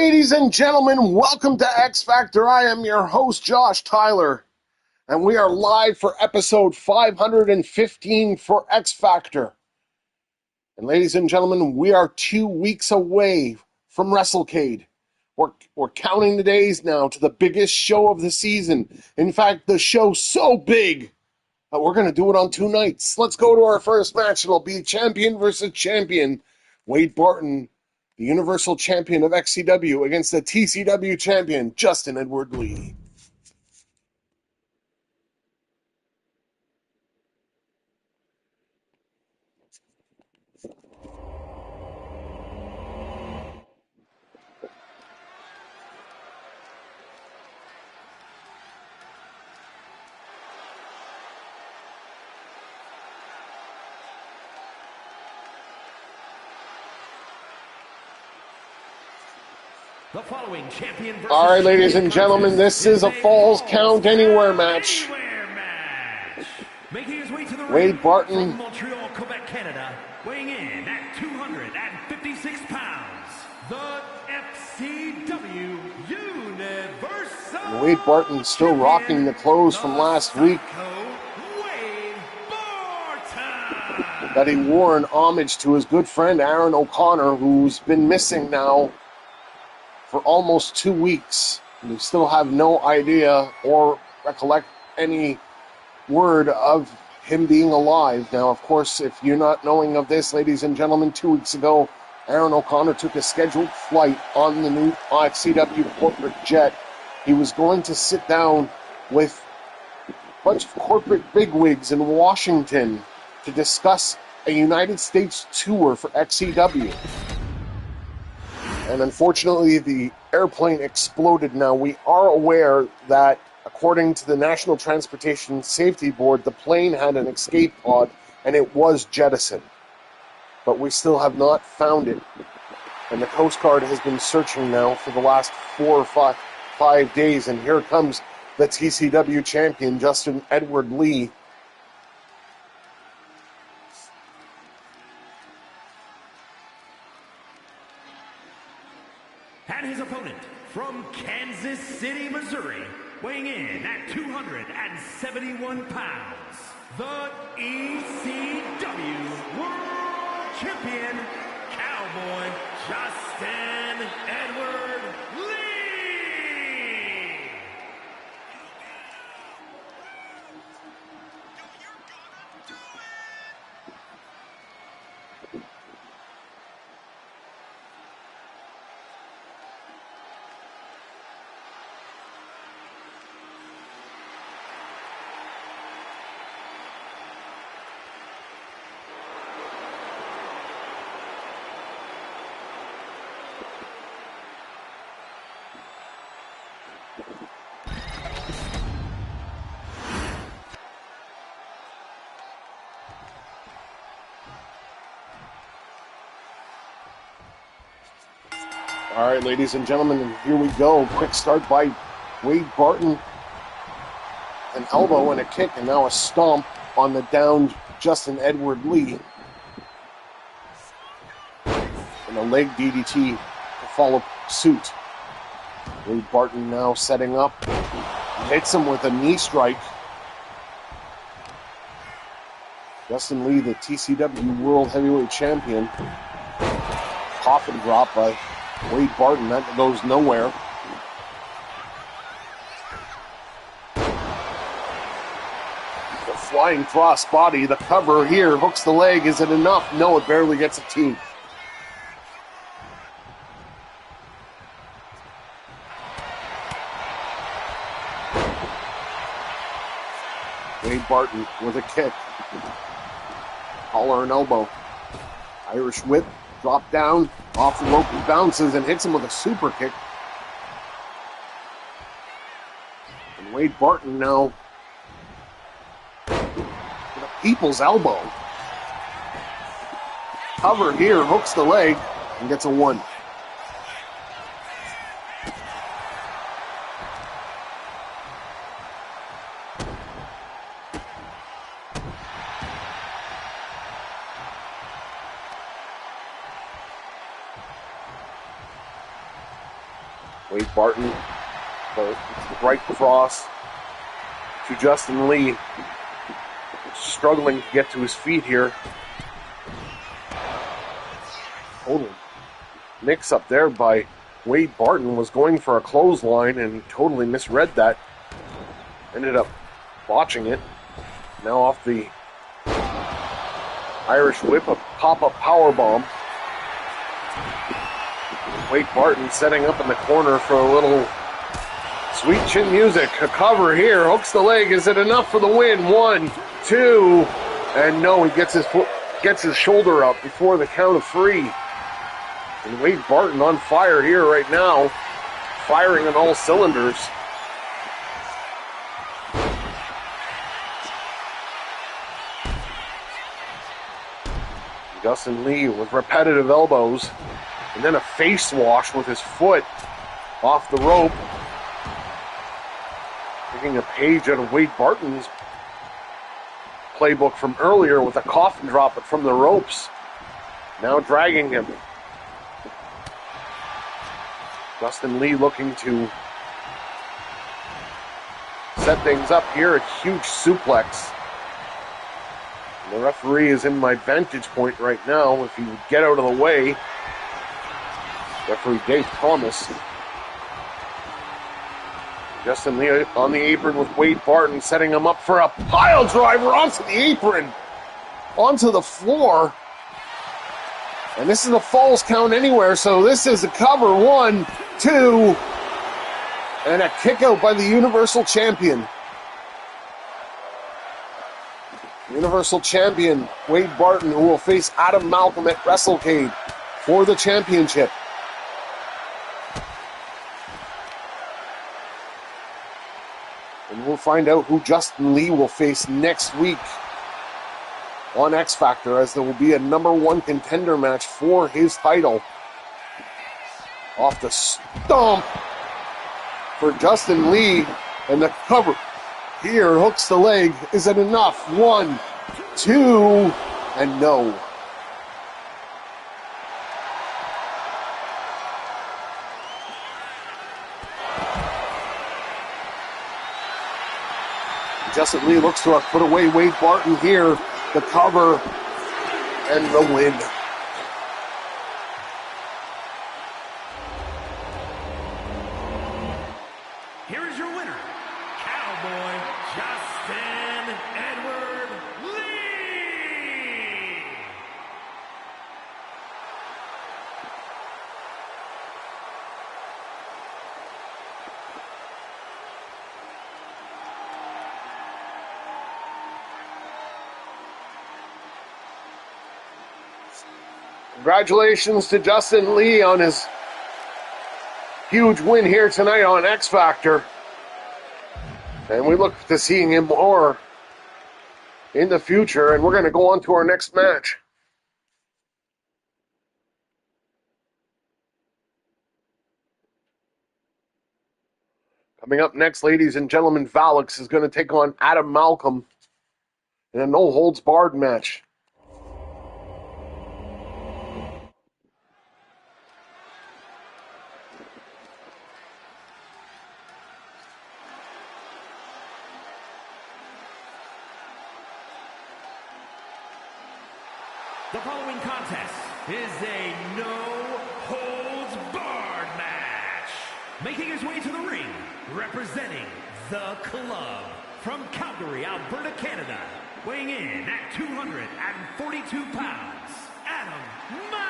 Ladies and gentlemen, welcome to X Factor. I am your host, Josh Tyler, and we are live for episode 515 for X Factor. And ladies and gentlemen, we are 2 weeks away from WrestleCade. We're counting the days now to the biggest show of the season. In fact, the show's so big that we're going to do it on 2 nights. Let's go to our first match. It'll be champion versus champion. Wade Barton, the Universal Champion of XCW, against the TCW Champion, Justin Edward Lee. The following champion versus All right, ladies and gentlemen, this is a Falls Count Anywhere match. Making his way to the Wade ring Barton from Montreal, Quebec, Canada, weighing in at 256 pounds, the XCW Universal. Wade Barton still rocking the clothes from last week Wade Barton, that he wore in homage to his good friend Aaron O'Connor, who's been missing now for almost 2 weeks. We still have no idea or recollect any word of him being alive. Now, of course, if you're not knowing of this, ladies and gentlemen, 2 weeks ago, Aaron O'Connor took a scheduled flight on the new XCW corporate jet. He was going to sit down with a bunch of corporate bigwigs in Washington to discuss a United States tour for XCW. And unfortunately, the airplane exploded. Now, we are aware that, according to the National Transportation Safety Board, the plane had an escape pod and it was jettisoned. But we still have not found it. And the Coast Guard has been searching now for the last 4 or 5 days. And here comes the TCW champion, Justin Edward Lee. and his opponent from Kansas City, Missouri, weighing in at 271 pounds, the ECW World Champion, Cowboy Justin Edward Lee. All right, ladies and gentlemen, and here we go. Quick start by Wade Barton. An elbow and a kick, and now a stomp on the downed Justin Edward Lee. And a leg DDT to follow suit. Wade Barton now setting up. Hits him with a knee strike. Justin Lee, the TCW World Heavyweight Champion. Coffin drop by Wade Barton. That goes nowhere. The flying cross body. The cover here hooks the leg. Is it enough? No, it barely gets a two. Wade Barton with a kick. Collar and elbow. Irish whip. Drop down. Off the rope. He bounces and hits him with a super kick. And Wade Barton now with a people's elbow. Cover here. Hooks the leg and gets a one. Wade Barton, the right cross to Justin Lee. Struggling to get to his feet here. Total mix up there by Wade Barton. Was going for a clothesline and totally misread that. Ended up botching it. Now off the Irish whip, a pop-up powerbomb. Wade Barton setting up in the corner for a little sweet chin music. A cover here, hooks the leg. Is it enough for the win? 1, 2, and no, he gets his shoulder up before the count of 3. And Wade Barton on fire here right now, firing on all cylinders. Justin Lee with repetitive elbows, and then a face wash with his foot off the rope. Taking a page out of Wade Barton's playbook from earlier with a coffin drop it from the ropes. Now dragging him. Justin Lee looking to set things up here. A huge suplex. The referee is in my vantage point right now. If he would get out of the way. Referee Dave Thomas. Justin Lee on the apron with Wade Barton, setting him up for a pile driver onto the apron. Onto the floor. And this is a falls count anywhere, so this is a cover. 1, 2, and a kick out by the Universal Champion. Universal Champion Wade Barton, who will face Adam Malcolm at WrestleCade for the championship. And we'll find out who Justin Lee will face next week on X Factor, as there will be a #1 contender match for his title. Off the stomp for Justin Lee, and the cover here hooks the leg. Is it enough? 1, 2, and no. Justin Lee looks to put away Wade Barton here. The cover and the win. Here is your winner, Cowboy Justin Edward Lee. Congratulations to Justin Lee on his huge win here tonight on X Factor. And we look to seeing him more in the future. And we're going to go on to our next match. Coming up next, ladies and gentlemen, Valix is going to take on Adam Malcolm in a no-holds-barred match. The following contest is a no-holds-barred match. Making his way to the ring, representing the club from Calgary, Alberta, Canada, weighing in at 242 pounds, Adam Malcolm.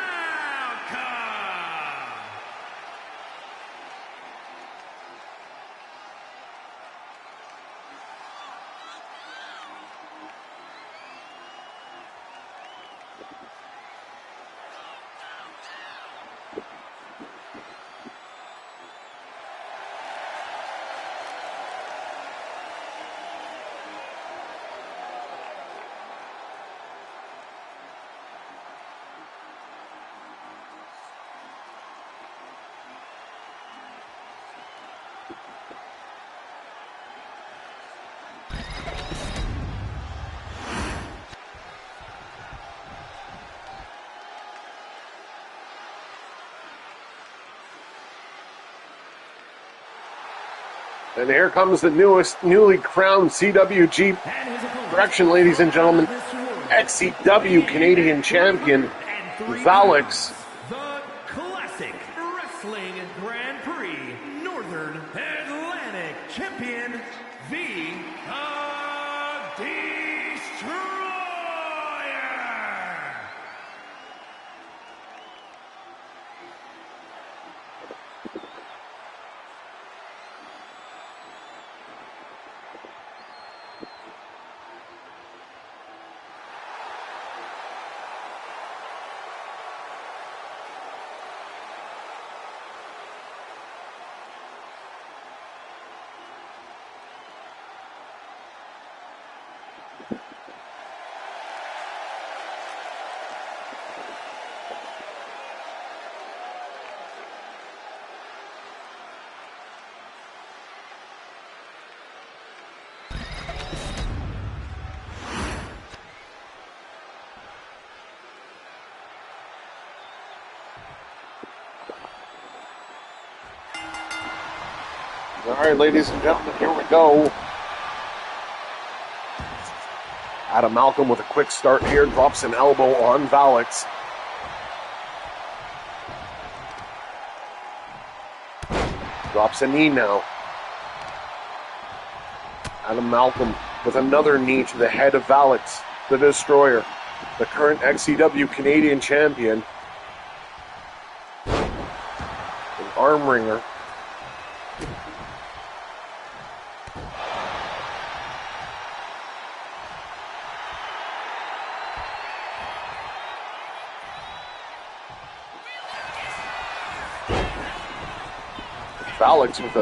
And here comes the newly crowned CWG, correction, ladies and gentlemen, XCW Canadian Champion, Valix. The Classic Wrestling Grand Prix Northern Atlantic Champion, the Destroyer. All right, ladies and gentlemen, here we go. Adam Malcolm with a quick start here, drops an elbow on Valix. Drops a knee now. Adam Malcolm with another knee to the head of Valix, the Destroyer, the current XCW Canadian Champion. An arm wringer. Valix with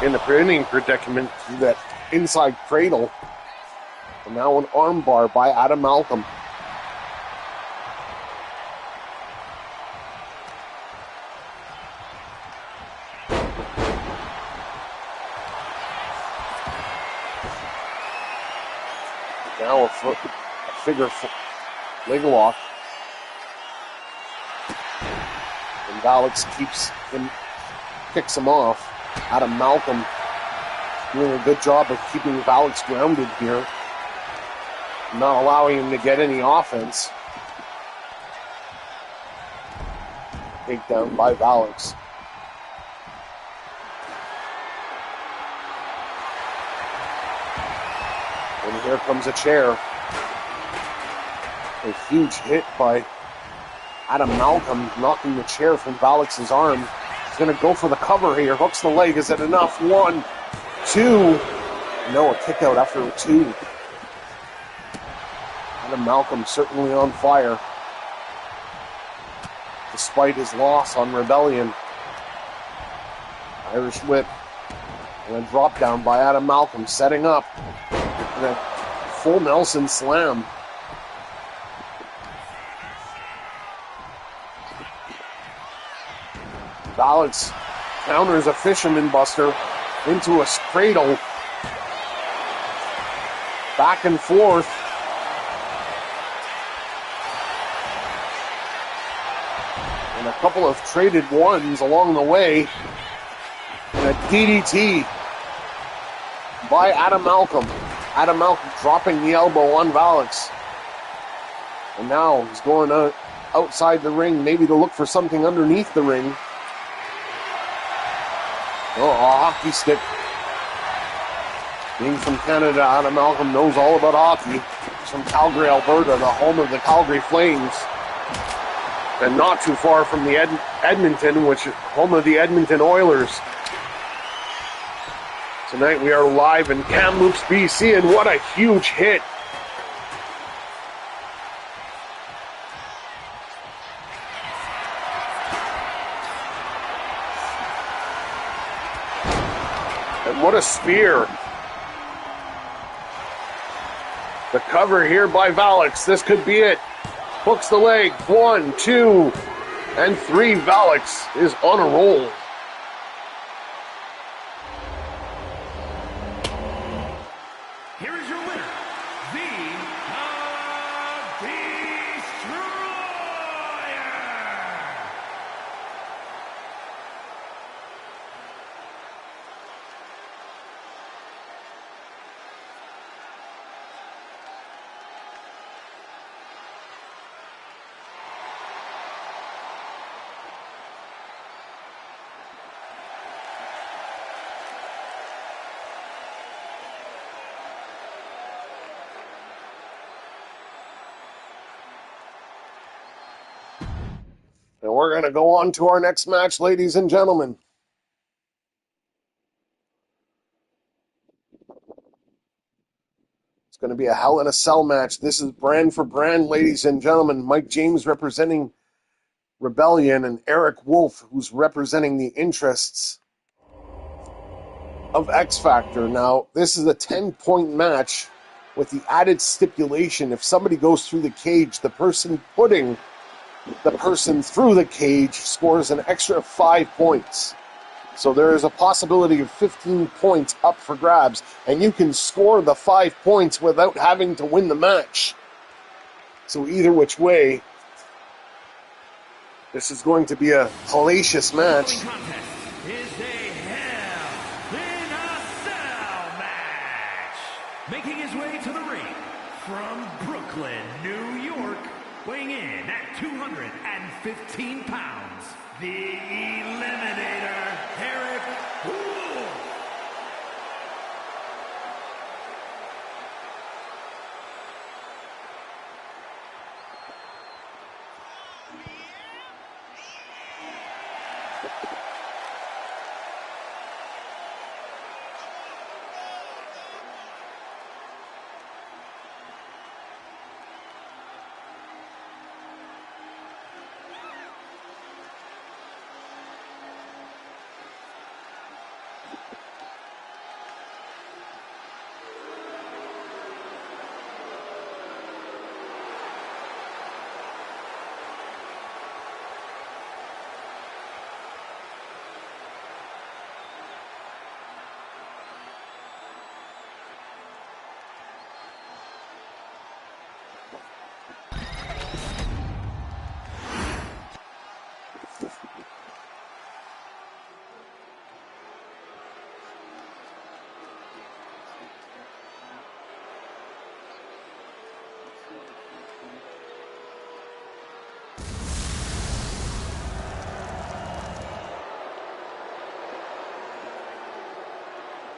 in the pinning predicament through that inside cradle. And now an arm bar by Adam Malcolm. Now a figure leg lock. And Valix kicks him off. Adam Malcolm doing a good job of keeping Valix grounded here, not allowing him to get any offense. Takedown by Valix. And here comes a chair. A huge hit by Adam Malcolm, knocking the chair from Valix's arm. He's going to go for the cover here. Hooks the leg. Is it enough? 1, 2. No, a kick out after a 2. Adam Malcolm certainly on fire, despite his loss on Rebellion. Irish whip. And a drop down by Adam Malcolm, setting up. And a full Nelson slam. Valix counters a fisherman buster into a cradle. Back and forth. And a couple of traded ones along the way. And a DDT by Adam Malcolm. Adam Malcolm dropping the elbow on Valix. And now he's going outside the ring, maybe to look for something underneath the ring. Oh, a hockey stick. Being from Canada, Adam Malcolm knows all about hockey. He's from Calgary, Alberta, the home of the Calgary Flames. And not too far from the Edmonton, which is home of the Edmonton Oilers. Tonight we are live in Kamloops, BC, and what a huge hit. And what a spear. The cover here by Valix. This could be it. Hooks the leg. 1, 2, and 3. Valix is on a roll. Here is your winner, the Destroyer. And we're going to go on to our next match, ladies and gentlemen. It's going to be a Hell in a Cell match. This is brand for brand, ladies and gentlemen. Mike James representing Rebellion and Eric Wolf, who's representing the interests of XFactor. Now, this is a 10-point match with the added stipulation, if somebody goes through the cage, the person putting the person through the cage scores an extra 5 points. So there is a possibility of 15 points up for grabs, and you can score the 5 points without having to win the match. So either which way, this is going to be a hellacious match. The contest is a Hell in a Cell match. Making his way to the ring from Brooklyn, New York, weighing in at 215 pounds, the Eliminator, Eric Wolf.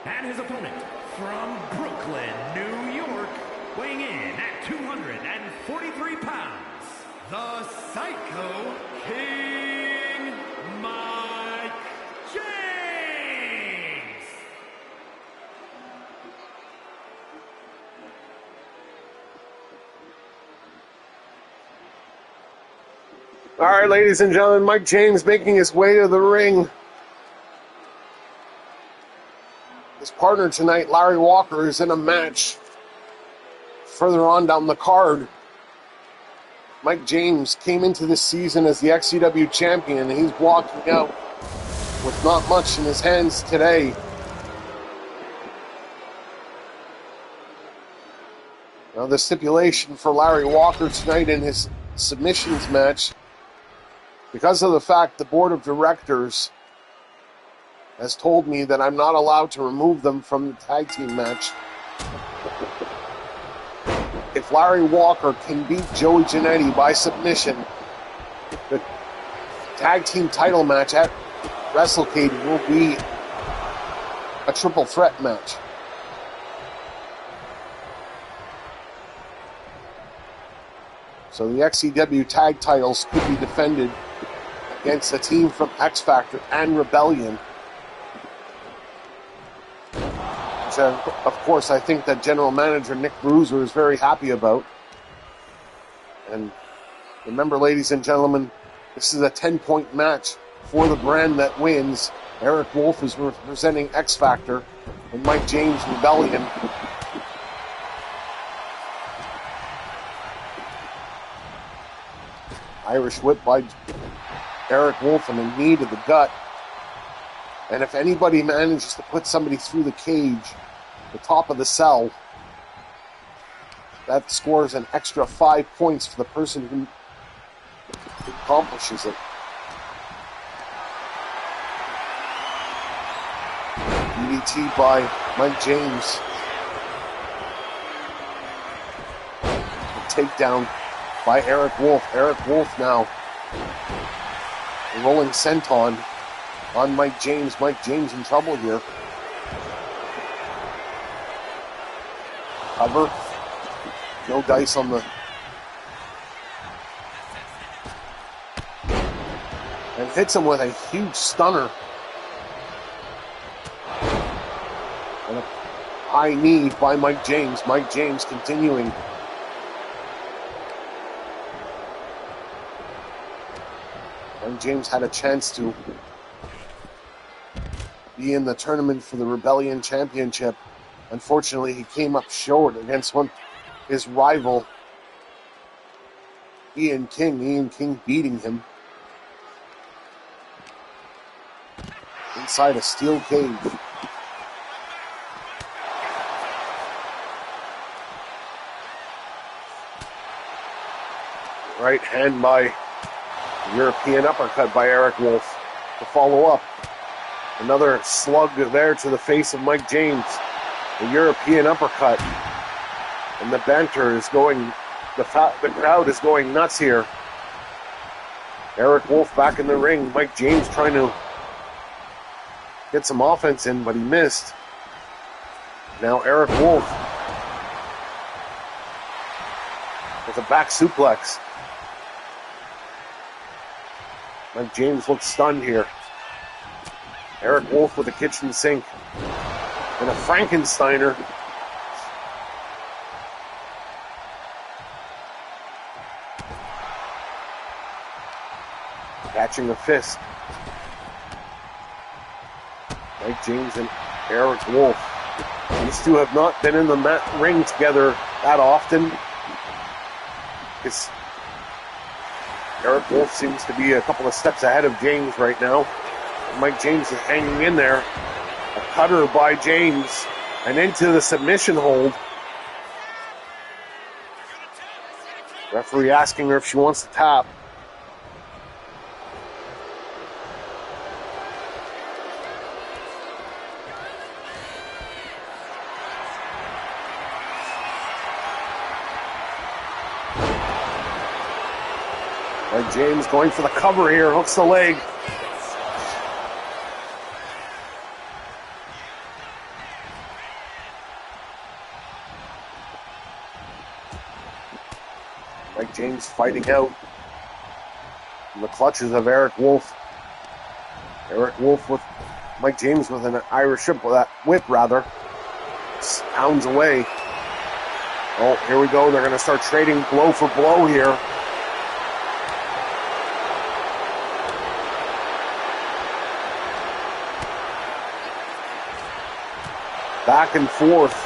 And his opponent from Brooklyn, New York, weighing in at 243 pounds, the Psycho King, Mike James. All right, ladies and gentlemen, Mike James making his way to the ring. His partner tonight, Larry Walker, is in a match further on down the card. Mike James came into this season as the XCW champion, and he's walking out with not much in his hands today. Now, the stipulation for Larry Walker tonight in his submissions match, because of the fact the board of directors has told me that I'm not allowed to remove them from the tag team match. If Larry Walker can beat Joey Jannetti by submission, the tag team title match at WrestleCade will be a triple threat match. So the XCW tag titles could be defended against a team from XFactor and Rebellion. Of course, I think that General Manager Nick Bruiser is very happy about. And remember, ladies and gentlemen, this is a 10-point match for the brand that wins. Eric Wolf is representing XFactor, and Mike James, Rebellion. Irish whip by Eric Wolf and a knee to the gut. And if anybody manages to put somebody through the cage, the top of the cell, that scores an extra 5 points for the person who accomplishes it. DDT by Mike James. A takedown by Eric Wolf. Eric Wolf now. A rolling senton on Mike James. Mike James in trouble here. Cover. No dice on the and hits him with a huge stunner. And a high knee by Mike James. Mike James continuing. Mike James had a chance to be in the tournament for the Rebellion Championship. Unfortunately, he came up short against his rival, Ian King. Ian King beating him inside a steel cage. Right hand by European uppercut by Eric Wolf to follow up. Another slug there to the face of Mike James. The European uppercut. And the banter is going, the crowd is going nuts here. Eric Wolf back in the ring. Mike James trying to get some offense in, but he missed. Now Eric Wolf with a back suplex. Mike James looks stunned here. Eric Wolf with a kitchen sink and a Frankensteiner. Catching a fist. Mike James and Eric Wolf. These two have not been in the ring together that often. Eric Wolf seems to be a couple of steps ahead of James right now. Mike James is hanging in there. A cutter by James and into the submission hold. Referee asking her if she wants to tap. Mike James going for the cover here, hooks the leg. Mike James fighting out in the clutches of Eric Wolf. Eric Wolf with Mike James with an Irish whip, pounds away. Oh, here we go. They're going to start trading blow for blow here. Back and forth.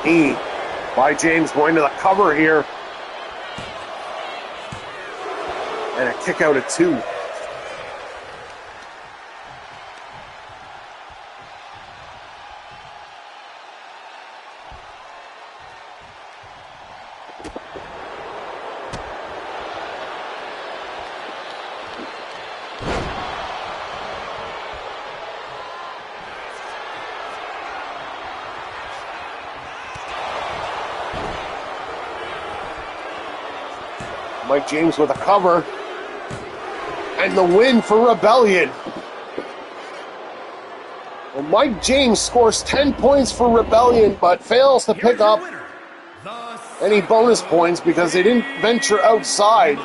Knee by James going to the cover here. And a kick out at 2. Mike James with a cover. And the win for Rebellion. Well, Mike James scores 10 points for Rebellion, but fails to pick up any bonus points because they didn't venture outside.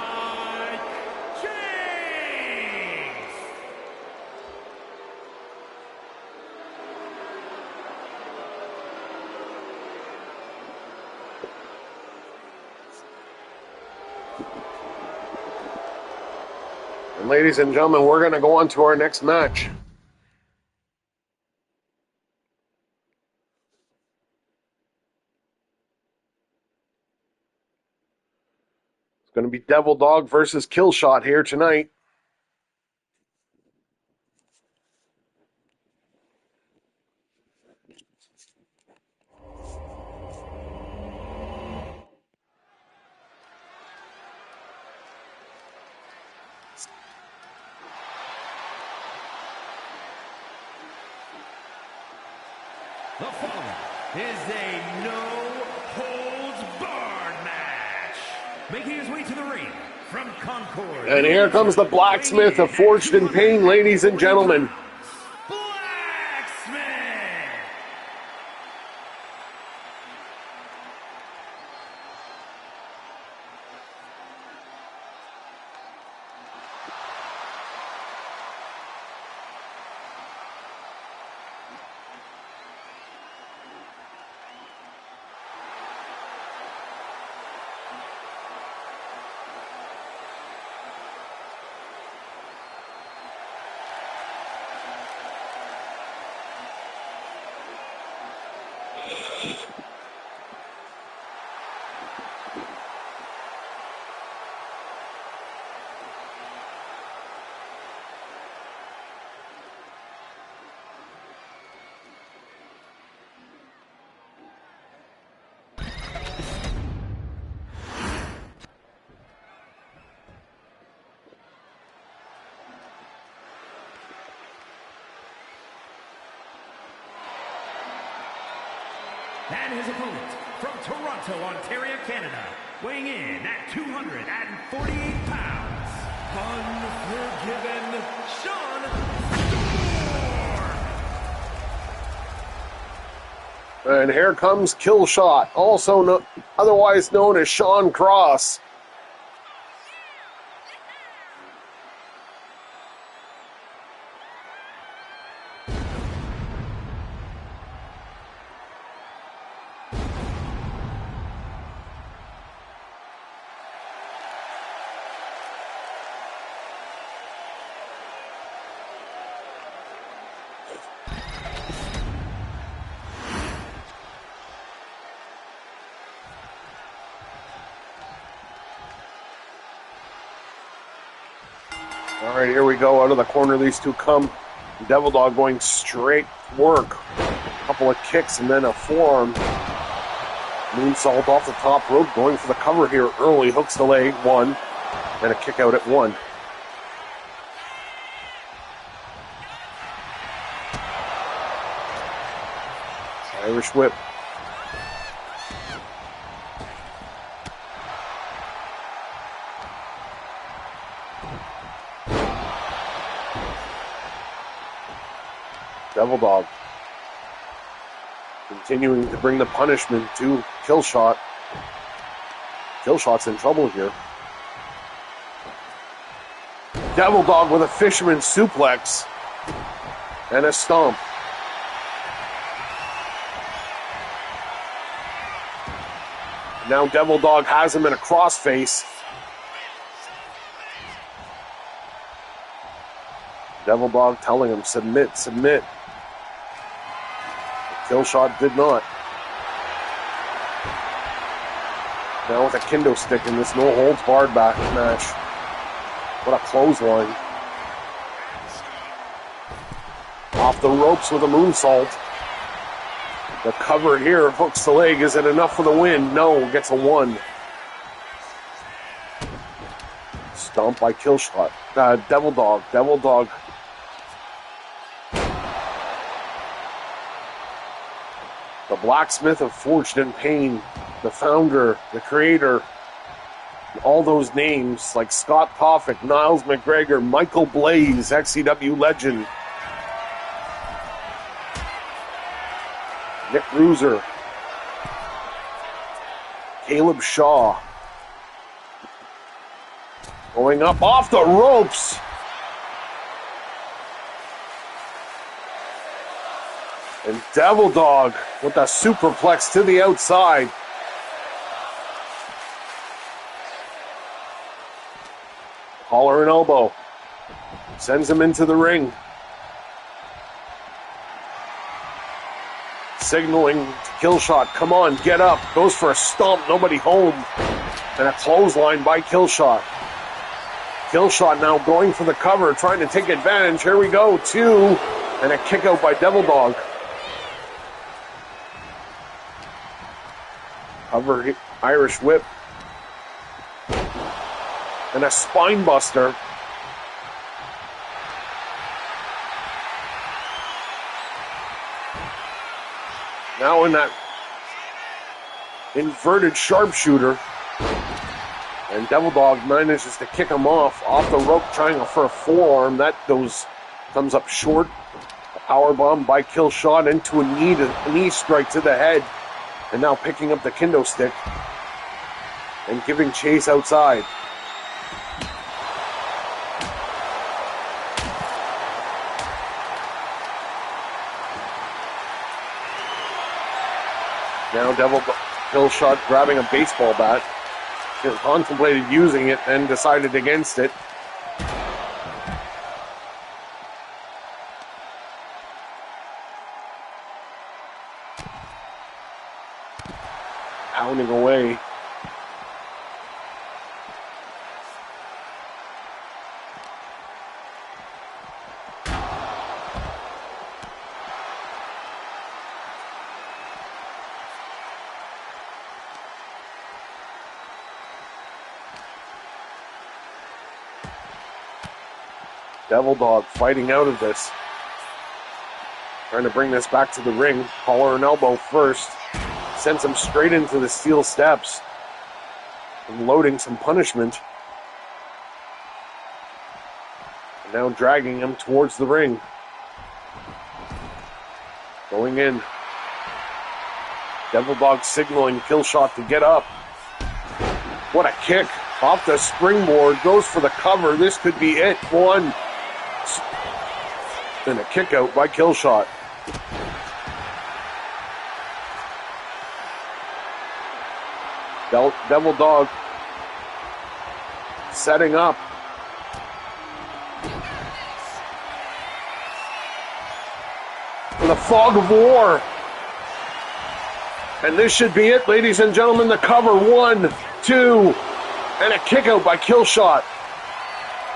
And ladies and gentlemen, we're going to go on to our next match. It's going to be Devil Dog versus Killshot here tonight. The following is a no-holds-barred match Making his way to the ring from Concord. And here comes the blacksmith of Forged in Pain, ladies and gentlemen. Blacksmith! And his opponent from Toronto, Ontario, Canada, weighing in at 248 pounds, Unforgiven Sean Storm. And here comes Killshot, also otherwise known as Sean Cross. All right, here we go. Out of the corner, these two come. Devil Dog going straight work. A couple of kicks and then a forearm. Moonsault off the top rope, going for the cover here early. Hooks the leg, one. And a kick out at one. Irish whip. Devil Dog continuing to bring the punishment to Killshot. Killshot's in trouble here. Devil Dog with a fisherman suplex and a stomp. Now Devil Dog has him in a crossface. Devil Dog telling him, submit, submit. Killshot did not. Now with a kendo stick in this no holds barred back match. What a clothesline. Off the ropes with a moonsault. The cover here hooks the leg. Is it enough for the win? No, gets a one. Stomp by Killshot. Devil Dog. Devil Dog. The blacksmith of Forged in Pain, the founder, the creator, all those names like Scott Toffick, Niles McGregor, Michael Blaze, XCW legend, Nick Bruiser, Caleb Shaw, going up off the ropes. And Devil Dog with a superplex to the outside. Collar and elbow. Sends him into the ring. Signaling to Killshot, come on, get up. Goes for a stomp, nobody home. And a clothesline by Killshot. Killshot now going for the cover, trying to take advantage. Here we go, two. And a kick out by Devil Dog. Cover Irish whip. And a spine buster. Now in that inverted sharpshooter. And Devil Dog manages to kick him off the rope, trying for a forearm. That comes up short. A powerbomb by Killshot into a knee strike to the head. And now picking up the kendo stick and giving chase outside. Now Killshot grabbing a baseball bat. He contemplated using it, then decided against it. Pounding away. Devil Dog fighting out of this. Trying to bring this back to the ring. Collar and elbow first. Sends him straight into the steel steps. And loading some punishment. And now dragging him towards the ring. Going in. Devil Dog signaling Killshot to get up. What a kick. Off the springboard. Goes for the cover. This could be it. One. And a kick out by Killshot. Devil Dog setting up. For the fog of war. And this should be it, ladies and gentlemen. The cover. 1, 2, and a kick out by Killshot.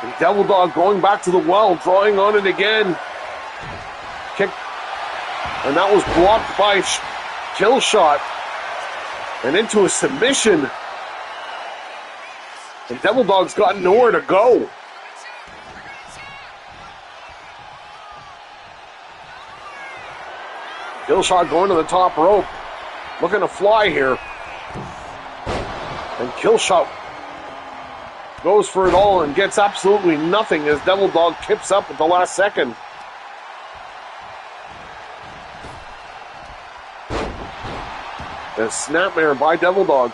And Devil Dog going back to the well, drawing on it again. Kick. And that was blocked by Killshot. And into a submission. And Devil Dog's got nowhere to go. Killshot going to the top rope. Looking to fly here. And Killshot goes for it all and gets absolutely nothing as Devil Dog tips up at the last second. The snapmare by Devil Dog.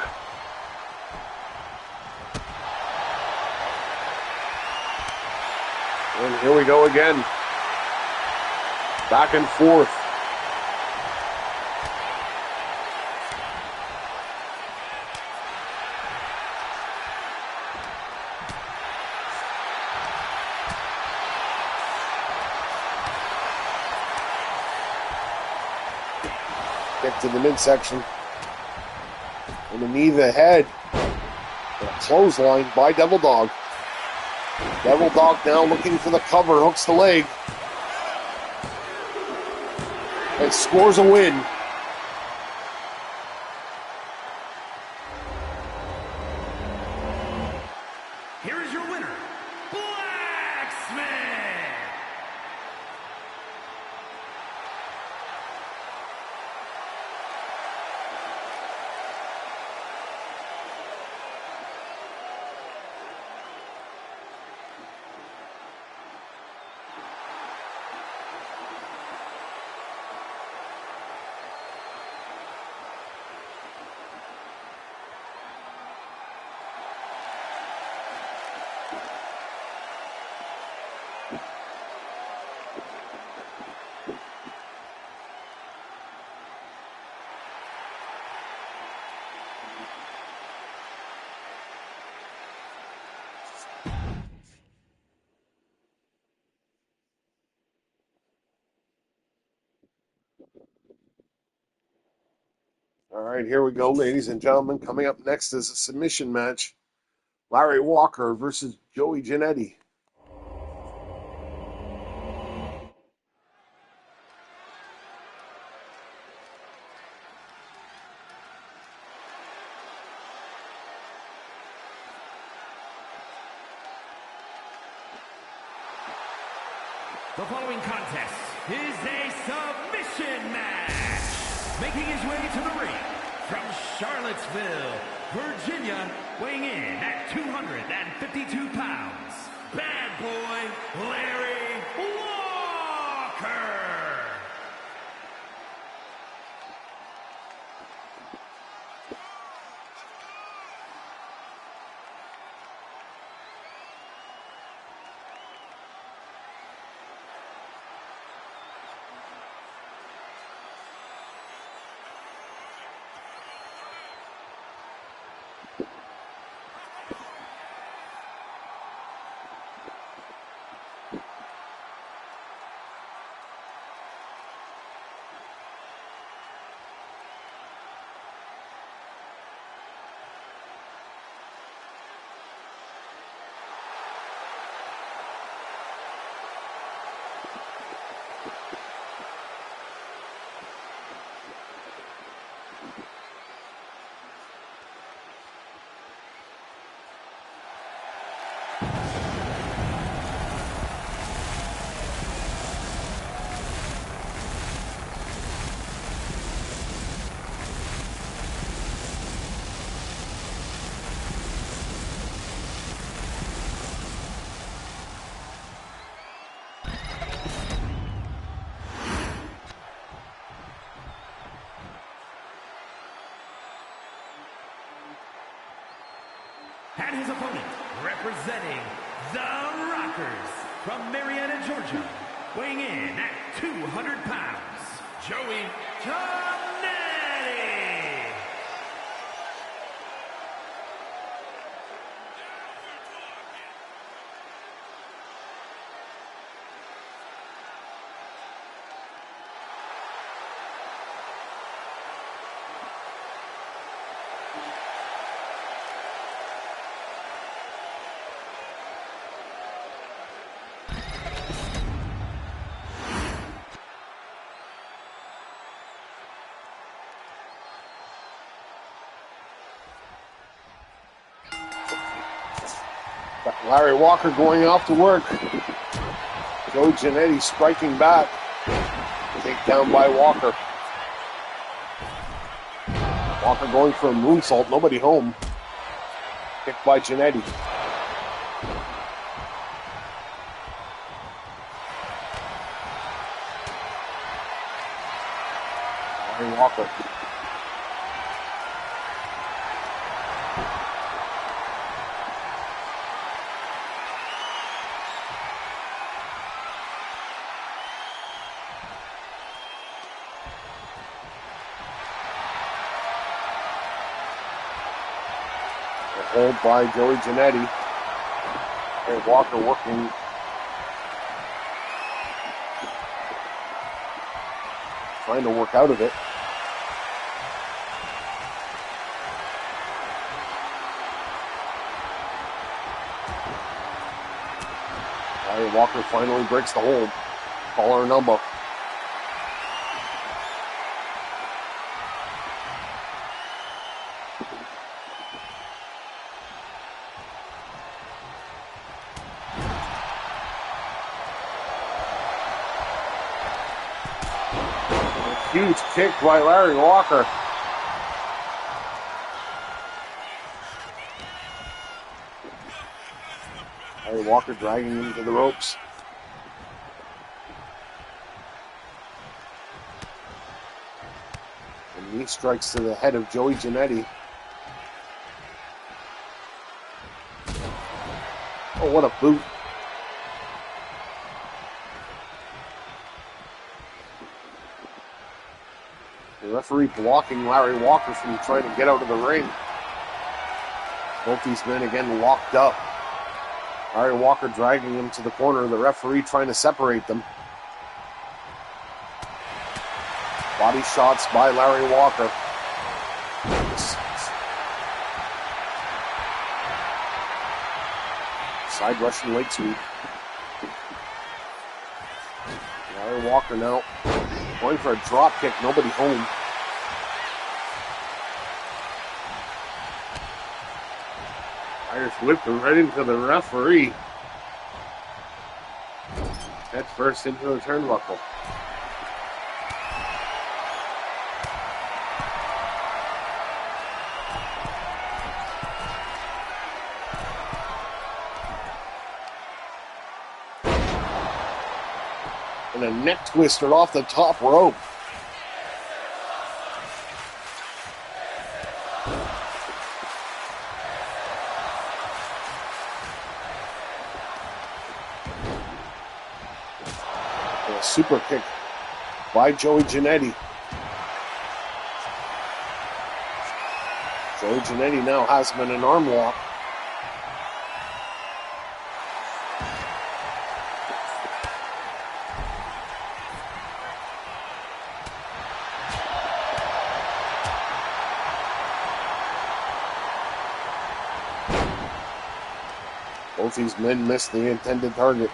And here we go again. Back and forth. Get to the midsection. And the knee to the head. And a clothesline by Devil Dog. Devil Dog now looking for the cover. Hooks the leg. And scores a win. Here is your winner, Blacksmith. All right, here we go, ladies and gentlemen. Coming up next is a submission match. Larry Walker versus Joey Giannetti. The following contest is a submission match. Making his way to the ring from Charlottesville, Virginia, weighing in at 252 pounds, Bad Boy Larry Walker. And his opponent, representing the Rockers from Marietta, Georgia, weighing in at 200 pounds, Joey Jannetty. Got Larry Walker going off to work. Joey Jannetty striking back. Takedown by Walker. Walker going for a moonsault. Nobody home. Kick by Jannetty. Larry Walker. Hold by Joey Jannetty. Larry Walker working. Trying to work out of it. Larry Walker finally breaks the hold. Collar and elbow. Huge kick by Larry Walker. Larry Walker dragging him to the ropes. And knee strikes to the head of Joey Jannetty. Oh, what a boot. The referee blocking Larry Walker from trying to get out of the ring. Both these men again locked up. Larry Walker dragging him to the corner. The referee trying to separate them. Body shots by Larry Walker. Side Russian leg sweep. Larry Walker now going for a drop kick. Nobody home. Irish whipped him right into the referee. Head first into the turnbuckle. And a neck twister off the top rope. And a super kick by Joey Jannetti. Joey Jannetti now has him in an arm lock. Both these men missed the intended target.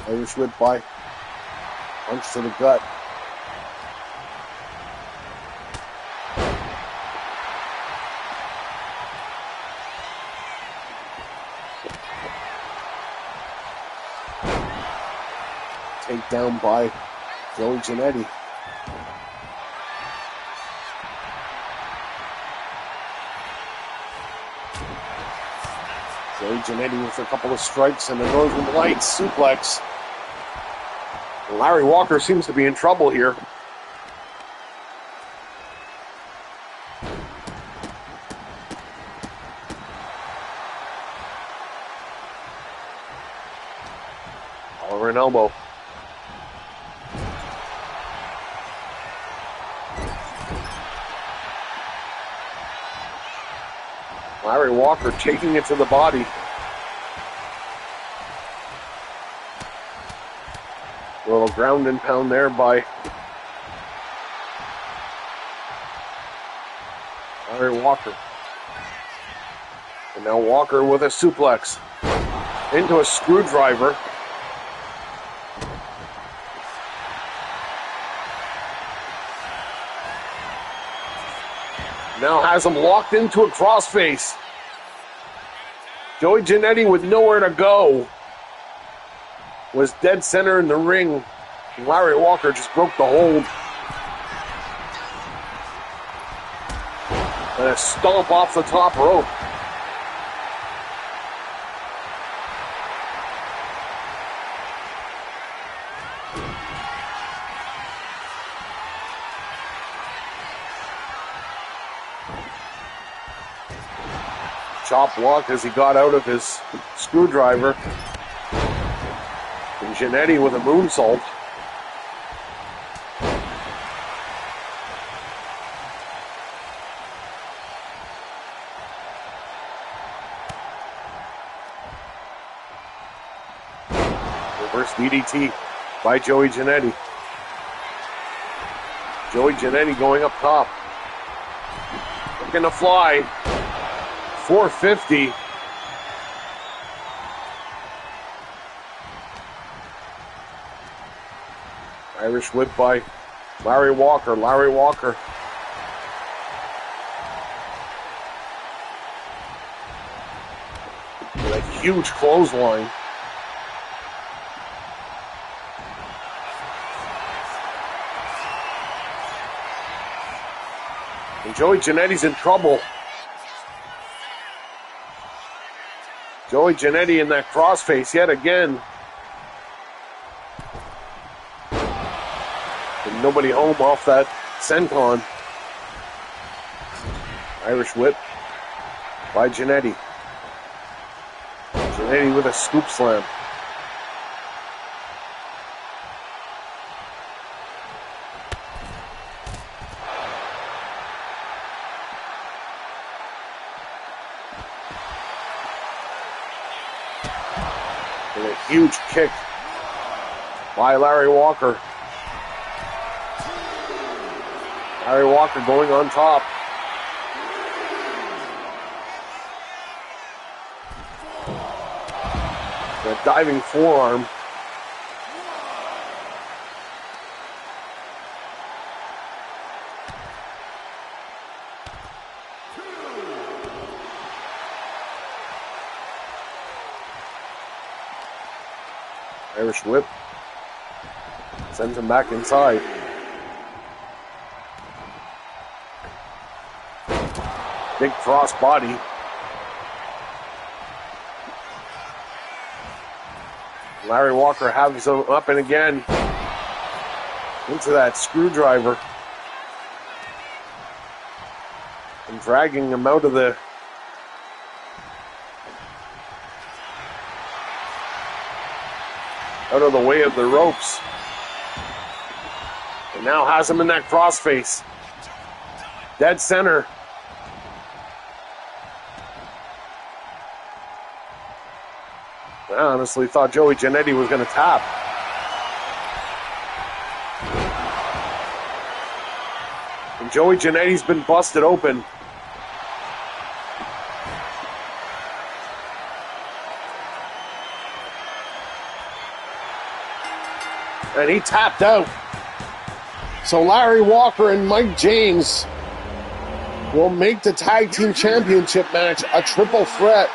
Irish whip by punch to the gut. Takedown by Joey Jannetti. Joey Jannetti with a couple of strikes and a Northern Lights suplex. And Larry Walker seems to be in trouble here. Over an elbow. Larry Walker taking it to the body. A little ground and pound there by Larry Walker. And now Walker with a suplex into a screwdriver. Now has him locked into a crossface. Joey Jannetti with nowhere to go was dead center in the ring. Larry Walker just broke the hold. And a stomp off the top rope. Chop block as he got out of his screwdriver. And Jannetti with a moonsault. Reverse DDT by Joey Jannetti. Joey Jannetti going up top. Looking to fly. 450. Irish whip by Larry Walker. Larry Walker. With a huge clothesline. And Joey Jannetti's in trouble. Joey Jannetti in that crossface yet again. And nobody home off that senton. Irish whip by Jannetti. Jannetti with a scoop slam. And a huge kick by Larry Walker. Larry Walker going on top. A diving forearm. Irish whip. Sends him back inside. Big cross body. Larry Walker has him up and again. into that screwdriver and dragging him out of the way of the ropes. And now has him in that crossface. Dead center. I honestly thought Joey Jannetti was going to tap. And Joey Jannetti's been busted open. And he tapped out. So Larry Walker and Mike James will make the tag team championship match a triple threat.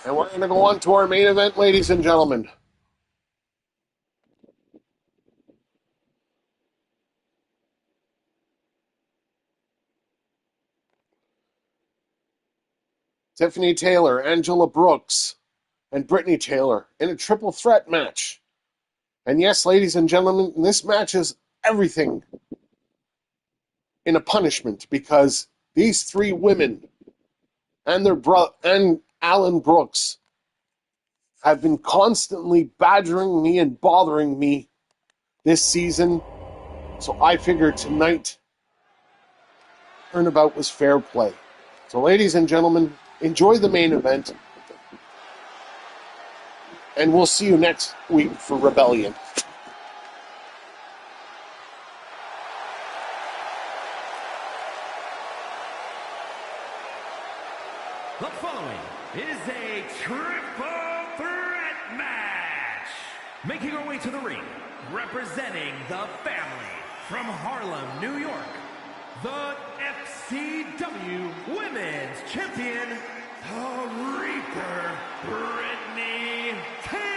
And we're going to go on to our main event, ladies and gentlemen. Tiffany Taylor, Angela Brooks, and Brittany Taylor in a triple threat match. And yes, ladies and gentlemen, this match is everything in a punishment because these three women and their and Alan Brooks have been constantly badgering me and bothering me this season. So I figured tonight, turnabout was fair play. So ladies and gentlemen, enjoy the main event. And we'll see you next week for Rebellion. The following is a triple threat match. Making her way to the ring, representing the family from Harlem, New York, the XCW Women's Champion, the Reaper, Brittany Taylor.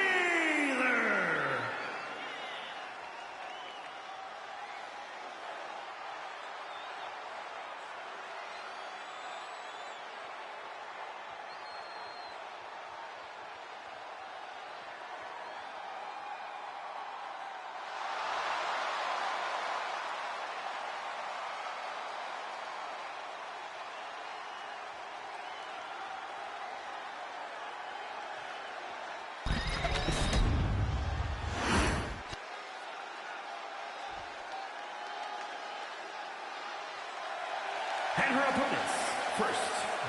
And her opponents, first,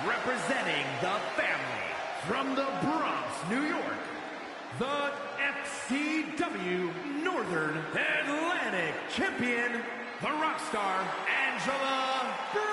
representing the family from the Bronx, New York, the XCW Northern Atlantic Champion, the Rockstar Angela Brooks.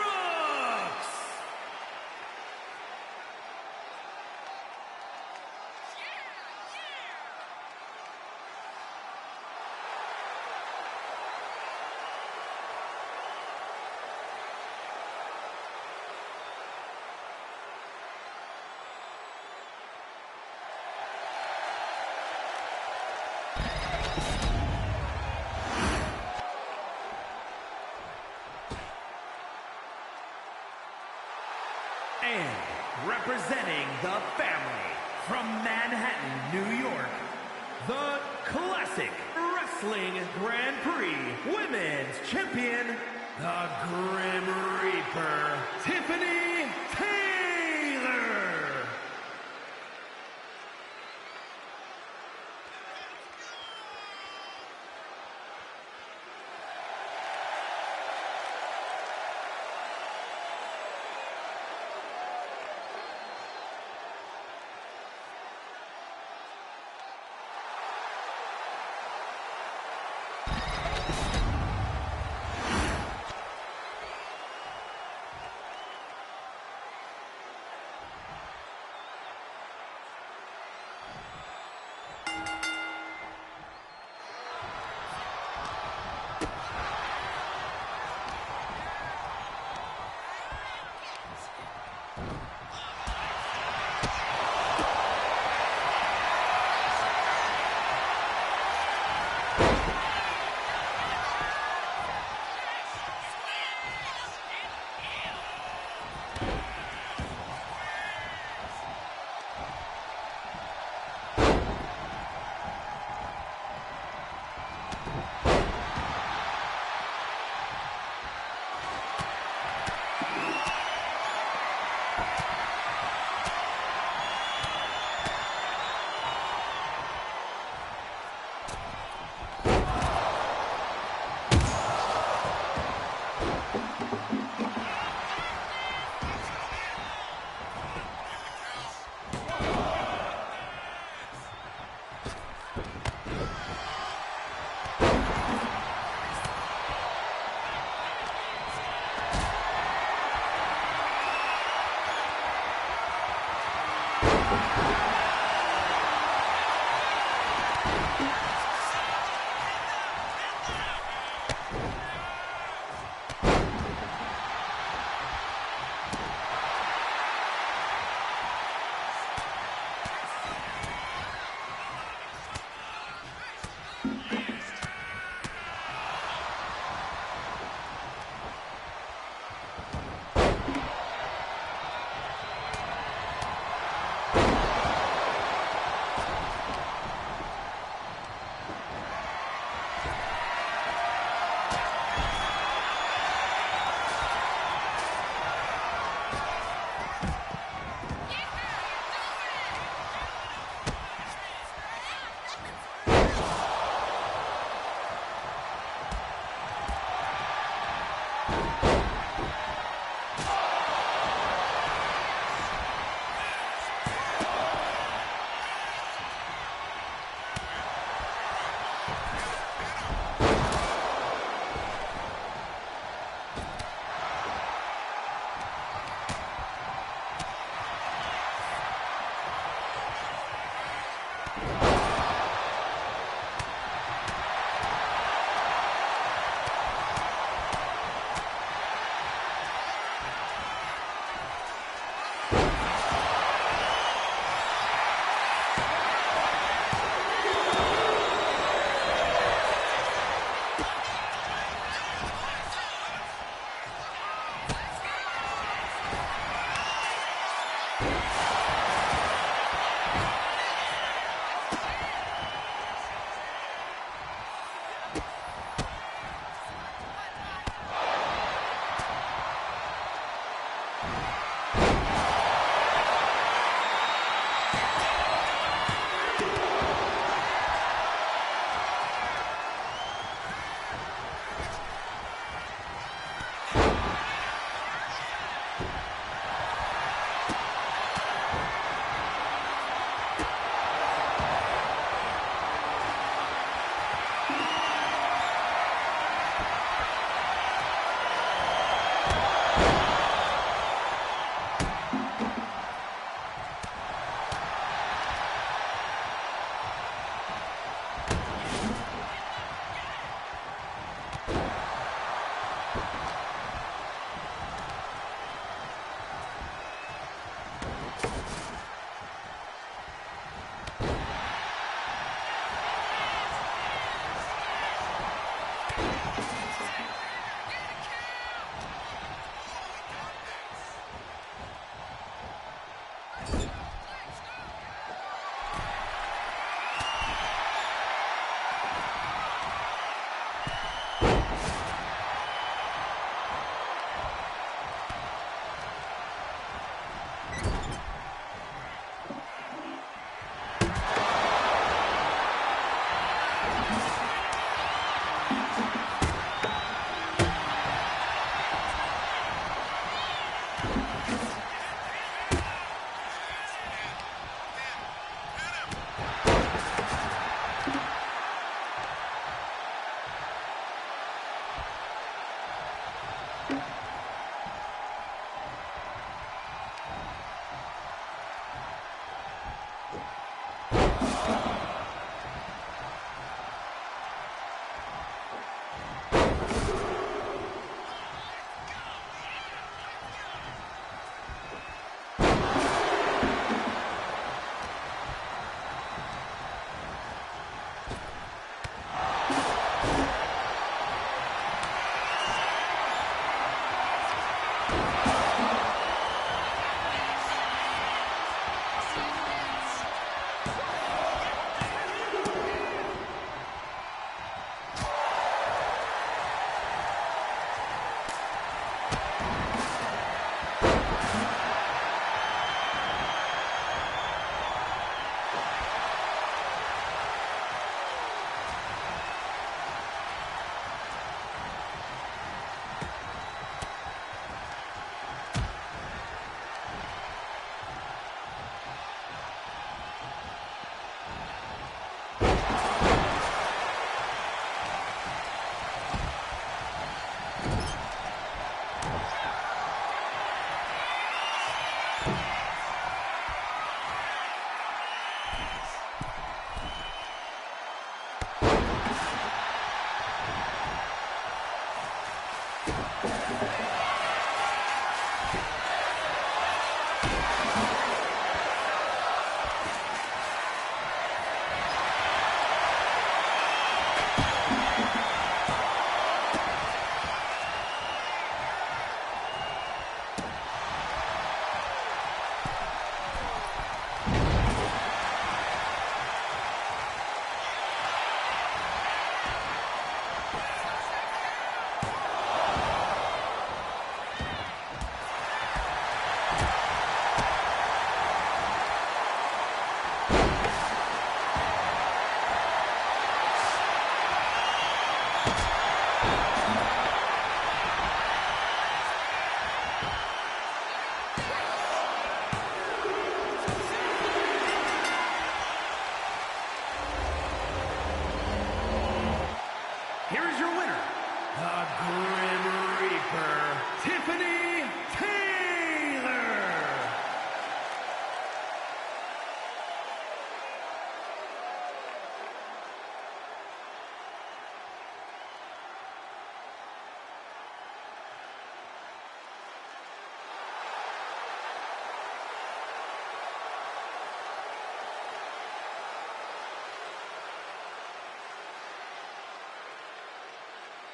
And representing the family from Manhattan, New York, the Classic Wrestling Grand Prix Women's Champion, the Grim Reaper, Tiffany Taylor.